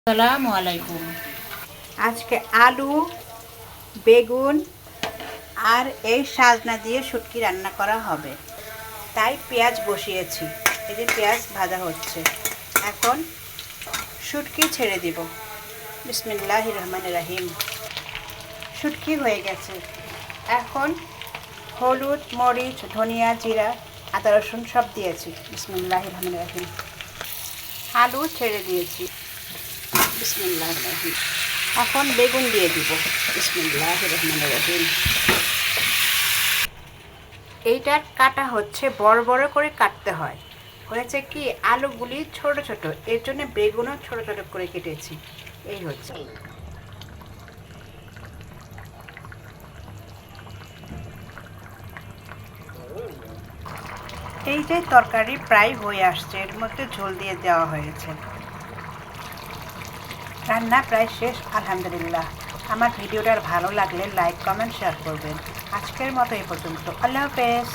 আসসালামু আলাইকুম। আজকে আলু, বেগুন আর এই সাজনা দিয়ে শুটকি রান্না করা হবে। তাই পেঁয়াজ বসিয়েছি। এই যে পেঁয়াজ ভাজা হচ্ছে। এখন শুটকি ছেড়ে দিব। বিসমিল্লাহির রহমানির রহিম। শুটকি হয়ে গেছে। এখন হলুদ, মরিচ, ধনিয়া, জিরা, আদা, রসুন সব দিয়েছি। বিসমিল্লাহির রহমানির রহিম। আলু ছেড়ে দিয়েছি। বিসমিল্লাহির রহমানির রহিম। এখন বেগুন দিয়ে দিব। বিসমিল্লাহির রহমানির রহিম। এইটার কাটা হচ্ছে বড় বড় করে কাটতে হয়। হয়েছে কি আলুগুলি ছোট ছোট, এর জন্য বেগুনও ছোট ছোট করে কেটেছি। এই হচ্ছে। এই যে তরকারি প্রায় হয়ে আসছে, এর মধ্যে ঝোল দিয়ে দেওয়া হয়েছে। রান্না প্রায় শেষ আলহামদুলিল্লাহ। আমার ভিডিওটার ভালো লাগলে লাইক, কমেন্ট, শেয়ার করবেন। আজকের মতো এই পর্যন্ত। আল্লাহ হাফেজ।